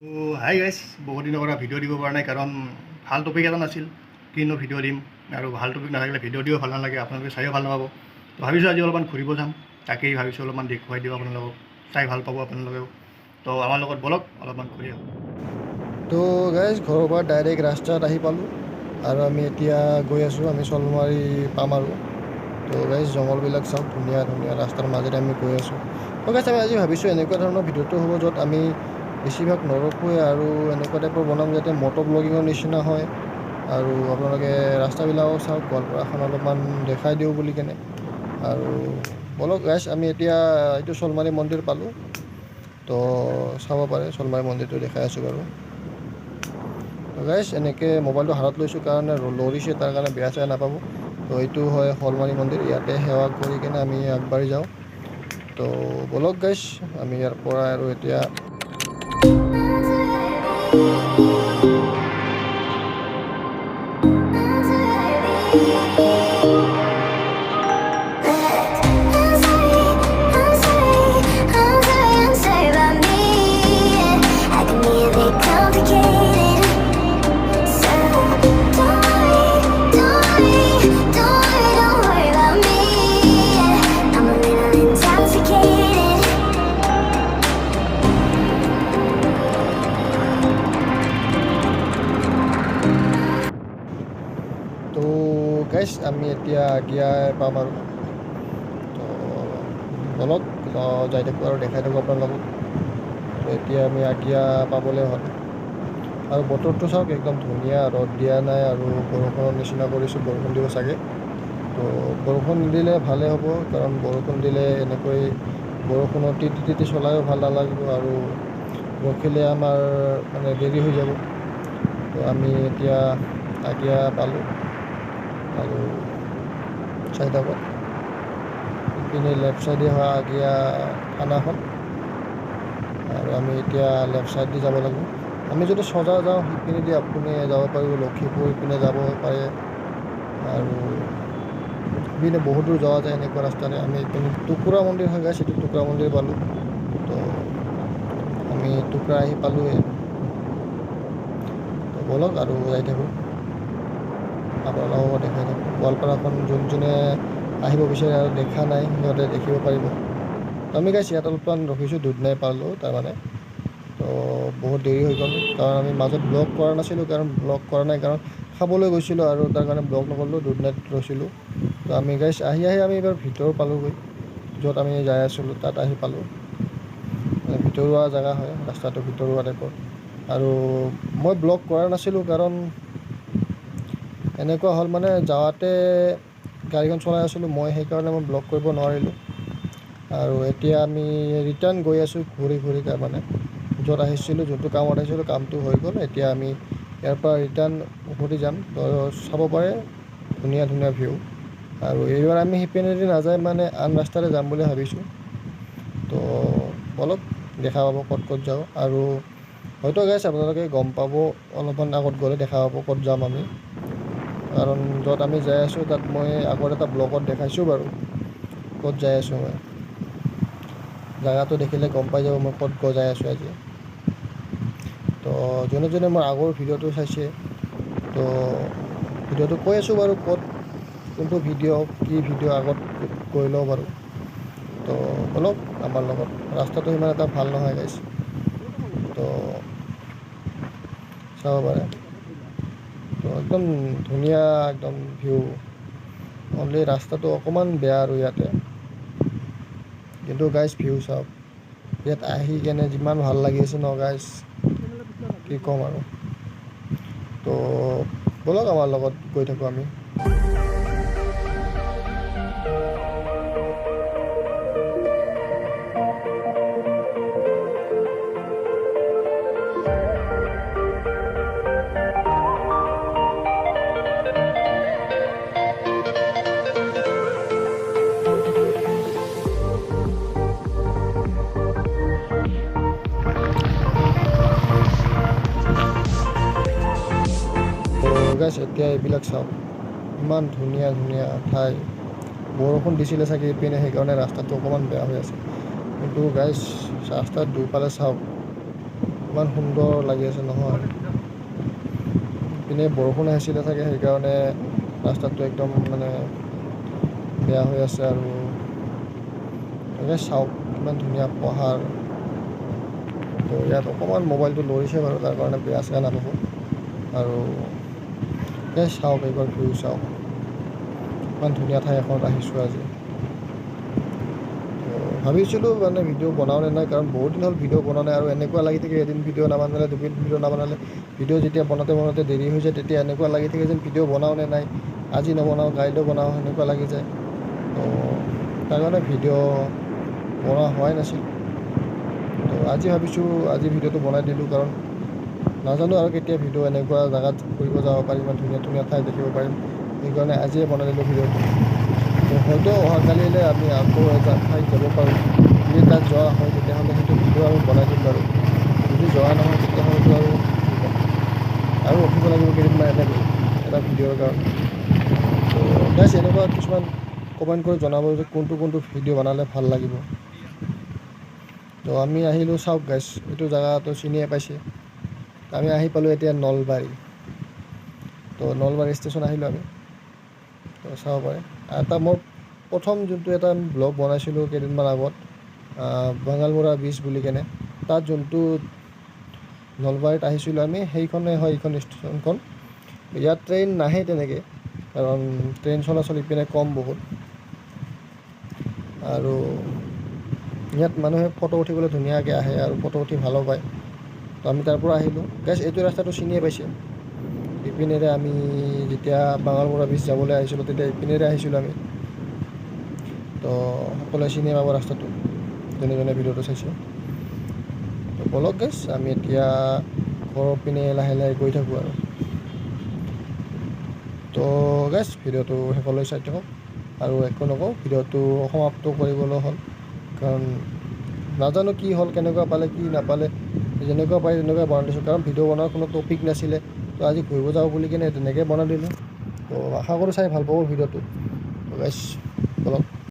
তো hi guys, বহুত দিনৰ পৰা ভিডিঅ' দিব পৰা নাই কাৰণ ভাল টপিক এটা নাছিল। কিনো ভিডিঅ' দিম আৰু ভাল টপিক নাথাকিলে ভিডিঅ' দিও ভাল নালাগে, আপোনালোকে চাইও ভাল নাপাব। তো ভাবিছোঁ আজি অলপমান ঘূৰিব যাম, তাকেই ভাবিছোঁ অলপমান দেখুৱাই দিওঁ আপোনালোকক, চাই ভাল পাব আপোনালোকেও। তো আমাৰ লগত বলক অলপমান ঘূৰি আহোঁ। তো গাইজ ঘৰৰ পৰা ডাইৰেক্ট ৰাস্তাত আহি পালোঁ আৰু আমি এতিয়া গৈ আছোঁ, আমি চলমাৰী পাম আৰু। তো গাইজ জংঘলবিলাক চাওক, ধুনীয়া ধুনীয়া ৰাস্তাৰ মাজেৰে আমি গৈ আছোঁ। তো গাইজ আমি আজি ভাবিছোঁ এনেকুৱা ধৰণৰ ভিডিঅ'টো হ'ব য'ত আমি বেছিভাগ নৰখোৱে আৰু এনেকুৱা টাইপৰ বনাম যাতে মটো ব্লগিঙৰ নিচিনা হয়। আৰু আপোনালোকে ৰাস্তাবিলাকো চাওক, গোৱালপাৰাখন অলপমান দেখাই দিওঁ বুলি কেনে। আৰু বলক গাইজ, আমি এতিয়া এইটো চলমাৰী মন্দিৰ পালোঁ। তো চাব পাৰে, চলমাৰী মন্দিৰটো দেখাই আছোঁ বাৰু। তো গাইজ এনেকৈ মোবাইলটো হাতত লৈছোঁ কাৰণে লৰিছে, তাৰ কাৰণে বেয়া চেয়া নাপাব। তো এইটো হয় শলমাৰী মন্দিৰ, ইয়াতে সেৱা কৰি কিনে আমি আগবাঢ়ি যাওঁ। তো বলক গাইজ, আমি ইয়াৰ পৰা আৰু এতিয়া তো গাইজ আমি এতিয়া আগিয়াই পাম আৰু। তো বলক যাই থাকোঁ আৰু দেখাই থাকোঁ আপোনালোকক। তো এতিয়া আমি আগিয়া পাবলৈ হ'ল আৰু বতৰটো চাওক, একদম ধুনীয়া, ৰ'দ দিয়া নাই আৰু বৰষুণৰ নিচিনা কৰিছোঁ, বৰষুণ দিব চাগে। তো বৰষুণ নিদিলে ভালেই হ'ব, কাৰণ বৰষুণ দিলে এনেকৈ বৰষুণত তিতি তিতি চলায়ো ভাল নালাগিব আৰু ৰখিলে আমাৰ মানে দেৰি হৈ যাব। তো আমি এতিয়া আগিয়া পালোঁ আৰু চাই থাকক, ইপিনে লেফ্ট চাইডে হয় আগিয়া থানাখন আৰু আমি এতিয়া লেফ্ট চাইড দি যাব লাগিব। আমি যদি চজা যাওঁ সিপিনেদি আপুনি যাব পাৰিব, লক্ষীপুৰ ইপিনে যাব পাৰে আৰু ইপিনে বহুত দূৰ যোৱা যায় এনেকুৱা ৰাস্তাৰে। আমি ইপিনে টুকুৰা মন্দিৰ হৈ গাইছে, এইটো টুকুৰা মন্দিৰ পালোঁ। তো আমি টুকুৰা আহি পালোঁৱে। তো বলক আৰু যাই থাকোঁ, আপোনালোকক দেখাই থাকোঁ। গোৱালপাৰাখন যোনে আহিব বিচাৰে আৰু দেখা নাই, সিহঁতে দেখিব পাৰিব। তো আমি গাইছ ইয়াত অলপমান ৰখিছোঁ, দুধনৈ পালোঁ তাৰমানে। তো বহুত দেৰি হৈ গ'ল, কাৰণ আমি মাজত ব্লগ কৰা নাছিলোঁ, কাৰণ ব্লগ কৰা নাই কাৰণ খাবলৈ গৈছিলোঁ আৰু তাৰ কাৰণে ব্লগ নকৰিলোঁ, দুধনৈত ৰৈছিলোঁ। তো আমি গাইছ আহি আমি এইবাৰ ভিতৰ পালোঁগৈ, য'ত আমি যাই আছিলোঁ তাত আহি পালোঁ। ভিতৰুৱা জেগা হয়, ৰাস্তাটো ভিতৰুৱা টাইপৰ। আৰু মই ব্লগ কৰা নাছিলোঁ কাৰণ এনেকুৱা হ'ল, মানে যাওঁতে গাড়ীখন চলাই আছিলোঁ মই, সেইকাৰণে মই ব্লগ কৰিব নোৱাৰিলোঁ। আৰু এতিয়া আমি ৰিটাৰ্ণ গৈ আছোঁ ঘূৰি ঘূৰি, তাৰমানে য'ত আহিছিলোঁ, যোনটো কামত আহিছিলোঁ কামটো হৈ গ'ল। এতিয়া আমি ইয়াৰ পৰা ৰিটাৰ্ণ উভতি যাম। তো চাব পাৰে, ধুনীয়া ধুনীয়া ভিউ। আৰু এইবাৰ আমি সিপিনেদি নাযায় মানে আন ৰাস্তাৰে যাম বুলি ভাবিছোঁ। তো বলক দেখা পাব ক'ত ক'ত যাওঁ, আৰু হয়তো গাইছ আপোনালোকে গম পাব অলপমান আগত গ'লে দেখা পাব ক'ত যাম আমি। কাৰণ য'ত আমি যাই আছোঁ তাত মই আগত এটা ব্লগত দেখাইছোঁ বাৰু, ক'ত যাই আছোঁ মই। জেগাটো দেখিলে গম পাই যাব মই ক'ত যাই আছোঁ আজি। তো যোনে যোনে মোৰ আগৰ ভিডিঅ'টো চাইছে, তো ভিডিঅ'টো কৈ আছোঁ বাৰু, ক'ত কোনটো ভিডিঅ' কি ভিডিঅ' আগত কৈ লওঁ বাৰু। তো বলক আমাৰ লগত, ৰাস্তাটো সিমান এটা ভাল নহয় গাইছ, তো চাব পাৰে। তো একদম ধুনীয়া একদম ভিউ, অনলি ৰাস্তাটো অকণমান বেয়া আৰু ইয়াতে। কিন্তু গাইজ ভিউ চাওক, ইয়াত আহি কেনে যিমান ভাল লাগি আছে ন গাইজ, কি ক'ম আৰু। তো ব'লক আমাৰ লগত গৈ থাকোঁ আমি। গাইছ এতিয়া এইবিলাক চাওক, ইমান ধুনীয়া ধুনীয়া ঠাই। বৰষুণ দিছিলে চাগে ইপিনে, সেইকাৰণে ৰাস্তাটো অকণমান বেয়া হৈ আছে। কিন্তু গাইছ ৰাস্তাত দুইফালে চাওক, ইমান সুন্দৰ লাগি আছে নহয়। পিনে বৰষুণ আহিছিলে চাগে, সেইকাৰণে ৰাস্তাটো একদম মানে বেয়া হৈ আছে। আৰু এনেকৈ চাওক কিমান ধুনীয়া পাহাৰ। তো ইয়াত অকণমান মোবাইলটো লৰিছে বাৰু, তাৰ কাৰণে বেয়া চেয়া নাপাব। আৰু চাওক, এইবাৰ ভিউ চাওক, ইমান ধুনীয়া ঠাই এখনত আহিছোঁ আজি। ভাবিছিলোঁ মানে ভিডিঅ' বনাওঁ নে নাই, কাৰণ বহুত দিন হ'ল ভিডিঅ' বনোৱা নাই। আৰু এনেকুৱা লাগি থাকে এদিন ভিডিঅ' নাবনালে, দুদিন ভিডিঅ' নাবনালে, ভিডিঅ' যেতিয়া বনাওঁতে দেৰি হৈ যায়, তেতিয়া এনেকুৱা লাগি থাকে যেন ভিডিঅ' বনাওঁ নে নাই, আজি নবনাওঁ কাইলৈ বনাওঁ, সেনেকুৱা লাগি যায়। তো তাৰ কাৰণে ভিডিঅ' বনোৱা হোৱাই নাছিল। তো আজি ভাবিছোঁ আজি ভিডিঅ'টো বনাই দিলোঁ, কাৰণ নাজানো আৰু কেতিয়া ভিডিঅ' এনেকুৱা জেগাত ফুৰিব যাব পাৰিম, ইমান ধুনীয়া ধুনীয়া ঠাই দেখিব পাৰিম। সেইকাৰণে আজিয়ে বনাই দিলোঁ ভিডিঅ'টো। তো হয়তো অহাকালিলৈ আমি আকৌ এটা ঠাইত যাব পাৰোঁ। যদি তাত যোৱা হয় তেতিয়াহ'লে সেইটো ভিডিঅ' আমি বনাই দিম বাৰু। যদি যোৱা নহয় তেতিয়াহ'লেতো আৰু ৰখিব লাগিব কেইদিনমান এনেকৈ এটা ভিডিঅ'ৰ কাৰণে। তো গাইছ, এনেকুৱা কিছুমান কমেণ্ট কৰি জনাব যে কোনটো ভিডিঅ' বনালে ভাল লাগিব। তো আমি আহিলোঁ, চাওক গাইছ, এইটো জেগাটো চিনিয়ে পাইছে। আমি আহি পালোঁ এতিয়া নলবাৰী। তো নলবাৰী ষ্টেচন আহিলোঁ আমি। তো চাব পাৰে, এটা মই প্ৰথম যোনটো এটা ব্লগ বনাইছিলোঁ কেইদিনমান আগত, বাঙালমৰা ব্ৰিজ বুলি কেনে, তাত যোনটো নলবাৰীত আহিছিলোঁ আমি, সেইখনে হয় এইখন ষ্টেচনখন। ইয়াত ট্ৰেইন নাহে তেনেকৈ, কাৰণ ট্ৰেইন চলাচল ইপিনে কম বহুত। আৰু ইয়াত মানুহে ফটো উঠিবলৈ ধুনীয়াকৈ আহে আৰু ফটো উঠি ভালো পায়। তো আমি তাৰ পৰা আহিলোঁ। গাইছ, এইটো ৰাস্তাটো চিনিয়ে পাইছে। ইপিনেৰে আমি যেতিয়া বাঙালমৰা ব্ৰিজ যাবলৈ আহিছিলোঁ, তেতিয়া ইপিনেৰে আহিছিলোঁ আমি। তো সকলোৱে চিনি পাব ৰাস্তাটো, যোনে যোনে ভিডিঅ'টো চাইছে। তো বলক গাইছ, আমি এতিয়া ঘৰৰ পিনে লাহে লাহে গৈ থাকোঁ আৰু। তো গাইছ, ভিডিঅ'টো শেষলৈ চাই থাকক। আৰু একো নকওঁ, ভিডিঅ'টো সমাপ্ত কৰিবলৈ হ'ল, কাৰণ নাজানো কি হ'ল, কেনেকুৱা পালে কি নাপালে। যেনেকুৱা পাই তেনেকুৱা বনাই দিছোঁ, কাৰণ ভিডিঅ' বনোৱাৰ কোনো টপিক নাছিলে। তো আজি ঘূৰিব যাওঁ বুলি কিনে তেনেকৈ বনাই দিলোঁ। তো আশা কৰোঁ চাই ভাল পাব ভিডিঅ'টো। তো গাইছ, বলক।